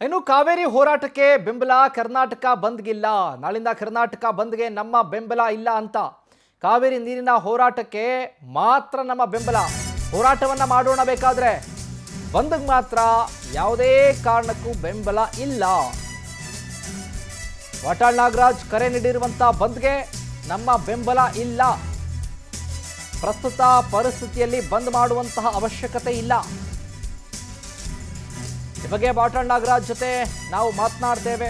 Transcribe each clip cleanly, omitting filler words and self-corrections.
ಇನ್ನು ಕಾವೇರಿ ಹೋರಾಟಕ್ಕೆ ಬೆಂಬಲ, ಕರ್ನಾಟಕ ಬಂದ್ಗಿಲ್ಲ. ನಾಳಿಂದ ಕರ್ನಾಟಕ ಬಂದ್ಗೆ ನಮ್ಮ ಬೆಂಬಲ ಇಲ್ಲ ಅಂತ. ಕಾವೇರಿ ನೀರಿನ ಹೋರಾಟಕ್ಕೆ ಮಾತ್ರ ನಮ್ಮ ಬೆಂಬಲ. ಹೋರಾಟವನ್ನ ಮಾಡೋಣ, ಬೇಕಾದ್ರೆ ಬಂದ್ಗೆ ಮಾತ್ರ ಯಾವುದೇ ಕಾರಣಕ್ಕೂ ಬೆಂಬಲ ಇಲ್ಲ. ವಾಟಾಳ್ ನಾಗರಾಜ್ ಕರೆ ನೀಡಿರುವಂತ ಬಂದ್ಗೆ ನಮ್ಮ ಬೆಂಬಲ ಇಲ್ಲ. ಪ್ರಸ್ತುತ ಪರಿಸ್ಥಿತಿಯಲ್ಲಿ ಬಂದ್ ಮಾಡುವಂತಹ ಅವಶ್ಯಕತೆ ಇಲ್ಲ. ಈ ಬಗ್ಗೆ ವಾಟಾಳ್ ನಾಗರಾಜ್ ಜೊತೆ ನಾವು ಮಾತನಾಡ್ತೇವೆ.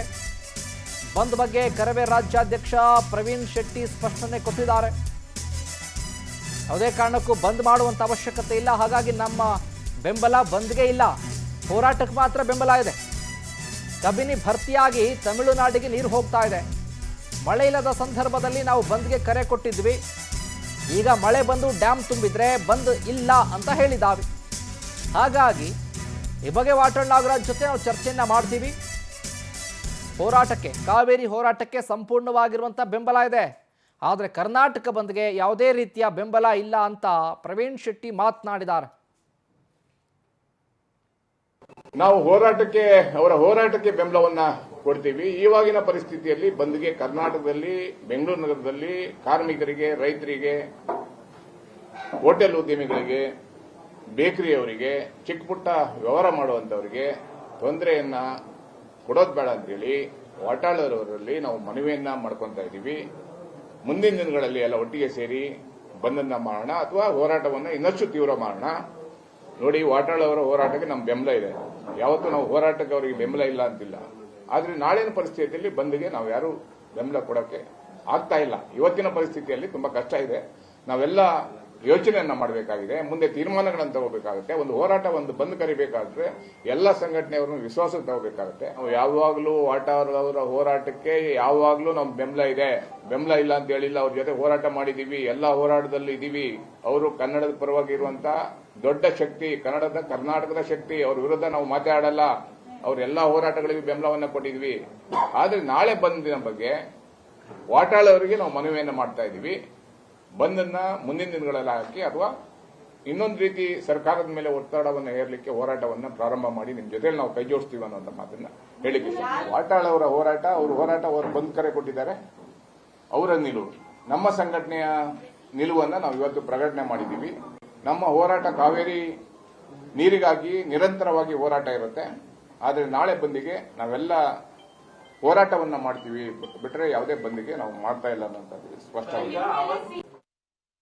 ಬಂದ್ ಬಗ್ಗೆ ಕರವೇ ರಾಜ್ಯಾಧ್ಯಕ್ಷ ಪ್ರವೀಣ್ ಶೆಟ್ಟಿ ಸ್ಪಷ್ಟನೆ ಕೊಟ್ಟಿದ್ದಾರೆ. ಯಾವುದೇ ಕಾರಣಕ್ಕೂ ಬಂದ್ ಮಾಡುವಂತ ಅವಶ್ಯಕತೆ ಇಲ್ಲ, ಹಾಗಾಗಿ ನಮ್ಮ ಬೆಂಬಲ ಬಂದ್ಗೆ ಇಲ್ಲ, ಹೋರಾಟಕ್ಕೆ ಮಾತ್ರ ಬೆಂಬಲ ಇದೆ. ಕಬಿನಿ ಭರ್ತಿಯಾಗಿ ತಮಿಳುನಾಡಿಗೆ ನೀರು ಹೋಗ್ತಾ ಇದೆ. ಮಳೆ ಇಲ್ಲದ ಸಂದರ್ಭದಲ್ಲಿ ನಾವು ಬಂದ್ಗೆ ಕರೆ ಕೊಟ್ಟಿದ್ವಿ. ಈಗ ಮಳೆ ಬಂದು ಡ್ಯಾಮ್ ತುಂಬಿದ್ರೆ ಬಂದ್ ಇಲ್ಲ ಅಂತ ಹೇಳಿದಾವೆ. ಹಾಗಾಗಿ ಈ ಬಗ್ಗೆ ವಾಟಾಳ್ ನಾಗರಾಜ್ ಜೊತೆ ನಾವು ಚರ್ಚೆಯನ್ನ ಮಾಡ್ತೀವಿ. ಹೋರಾಟಕ್ಕೆ, ಕಾವೇರಿ ಹೋರಾಟಕ್ಕೆ ಸಂಪೂರ್ಣವಾಗಿರುವಂಥ ಬೆಂಬಲ ಇದೆ, ಆದರೆ ಕರ್ನಾಟಕ ಬಂದ್ಗೆ ಯಾವುದೇ ರೀತಿಯ ಬೆಂಬಲ ಇಲ್ಲ ಅಂತ ಪ್ರವೀಣ್ ಶೆಟ್ಟಿ ಮಾತನಾಡಿದ್ದಾರೆ. ನಾವು ಅವರ ಹೋರಾಟಕ್ಕೆ ಬೆಂಬಲವನ್ನ ಕೊಡ್ತೀವಿ. ಈವಾಗಿನ ಪರಿಸ್ಥಿತಿಯಲ್ಲಿ ಬಂದ್ಗೆ ಕರ್ನಾಟಕದಲ್ಲಿ, ಬೆಂಗಳೂರು ನಗರದಲ್ಲಿ ಕಾರ್ಮಿಕರಿಗೆ, ರೈತರಿಗೆ, ಹೋಟೆಲ್ ಉದ್ಯಮಿಗಳಿಗೆ, ಬೇಕರಿಯವರಿಗೆ, ಚಿಕ್ಕ ಪುಟ್ಟ ವ್ಯವಹಾರ ಮಾಡುವಂತವರಿಗೆ ತೊಂದರೆಯನ್ನ ಕೊಡೋದು ಬೇಡ ಅಂತೇಳಿ ವಾಟಾಳ್ ಅವರಲ್ಲಿ ನಾವು ಮನವಿಯನ್ನ ಮಾಡ್ಕೊತಾ ಇದ್ದೀವಿ. ಮುಂದಿನ ದಿನಗಳಲ್ಲಿ ಎಲ್ಲ ಒಟ್ಟಿಗೆ ಸೇರಿ ಬಂದನ್ನ ಮಾಡೋಣ ಅಥವಾ ಹೋರಾಟವನ್ನು ಇನ್ನಷ್ಟು ತೀವ್ರ ಮಾಡೋಣ. ನೋಡಿ, ವಾಟಾಳ್ ಅವರ ಹೋರಾಟಕ್ಕೆ ನಮ್ಮ ಬೆಂಬಲ ಇದೆ. ಯಾವತ್ತೂ ನಾವು ಹೋರಾಟಕ್ಕೆ ಅವರಿಗೆ ಬೆಂಬಲ ಇಲ್ಲ ಅಂತಿಲ್ಲ. ಆದ್ರೆ ನಾಳಿನ ಪರಿಸ್ಥಿತಿಯಲ್ಲಿ ಬಂದ್ಗೆ ನಾವು ಯಾರು ಬೆಂಬಲ ಕೊಡೋಕೆ ಆಗ್ತಾ ಇಲ್ಲ. ಇವತ್ತಿನ ಪರಿಸ್ಥಿತಿಯಲ್ಲಿ ತುಂಬಾ ಕಷ್ಟ ಇದೆ. ನಾವೆಲ್ಲ ಯೋಚನೆಯನ್ನ ಮಾಡಬೇಕಾಗಿದೆ, ಮುಂದೆ ತೀರ್ಮಾನಗಳನ್ನು ತಗೋಬೇಕಾಗುತ್ತೆ. ಒಂದು ಹೋರಾಟ, ಒಂದು ಬಂದ್ ಕರಿಬೇಕಾದ್ರೆ ಎಲ್ಲ ಸಂಘಟನೆಯವ್ರನ್ನ ವಿಶ್ವಾಸಕ್ಕೆ ತಗೋಬೇಕಾಗುತ್ತೆ. ನಾವು ಯಾವಾಗಲೂ ವಾಟಾಳ್ ಅವರ ಹೋರಾಟಕ್ಕೆ ಯಾವಾಗಲೂ ನಮ್ಮ ಬೆಂಬಲ ಇದೆ. ಬೆಂಬಲ ಇಲ್ಲ ಅಂತ ಹೇಳಿಲ್ಲ, ಅವ್ರ ಜೊತೆ ಹೋರಾಟ ಮಾಡಿದೀವಿ, ಎಲ್ಲ ಹೋರಾಟದಲ್ಲಿ ಇದೀವಿ. ಅವರು ಕನ್ನಡದ ಪರವಾಗಿ ಇರುವಂತ ದೊಡ್ಡ ಶಕ್ತಿ, ಕರ್ನಾಟಕದ ಶಕ್ತಿ. ಅವ್ರ ವಿರುದ್ಧ ನಾವು ಮಾತಾಡಲ್ಲ. ಅವ್ರೆಲ್ಲಾ ಹೋರಾಟಗಳಿಗೆ ಬೆಂಬಲವನ್ನ ಕೊಟ್ಟಿದ್ವಿ. ಆದ್ರೆ ನಾಳೆ ಬಂದಿನ ಬಗ್ಗೆ ವಾಟಾಳ್ ಅವರಿಗೆ ನಾವು ಮನವಿಯನ್ನ ಮಾಡ್ತಾ ಇದೀವಿ. ಬಂದನ್ನ ಮುಂದಿನ ದಿನಗಳಲ್ಲಿ ಹಾಕಿ ಅಥವಾ ಇನ್ನೊಂದು ರೀತಿ ಸರ್ಕಾರದ ಮೇಲೆ ಒತ್ತಡವನ್ನು ಹೇರಲಿಕ್ಕೆ ಹೋರಾಟವನ್ನ ಪ್ರಾರಂಭ ಮಾಡಿ ನಿಮ್ ಜೊತೆ ನಾವು ಕೈ ಜೋಡಿಸ್ತೀವಿ ಅನ್ನೋ ಮಾತನ್ನ ಹೇಳಿಕೆ. ವಾಟಾಳ್ ಅವರ ಹೋರಾಟ, ಅವರು ಬಂದ್ ಕರೆ ಕೊಟ್ಟಿದ್ದಾರೆ. ಅವರ ನಿಲುವು, ನಮ್ಮ ಸಂಘಟನೆಯ ನಿಲುವನ್ನ ನಾವು ಇವತ್ತು ಪ್ರಕಟಣೆ ಮಾಡಿದ್ದೀವಿ. ನಮ್ಮ ಹೋರಾಟ ಕಾವೇರಿ ನೀರಿಗಾಗಿ ನಿರಂತರವಾಗಿ ಹೋರಾಟ ಇರುತ್ತೆ. ಆದರೆ ನಾಳೆ ಬಂದಿಗೆ ನಾವೆಲ್ಲ ಹೋರಾಟವನ್ನ ಮಾಡ್ತೀವಿ ಬಿಟ್ಟರೆ ಯಾವುದೇ ಬಂದಿಗೆ ನಾವು ಮಾಡ್ತಾ ಇಲ್ಲ ಅನ್ನೋಂಥದ್ದು ಸ್ಪಷ್ಟವಾಗಿ.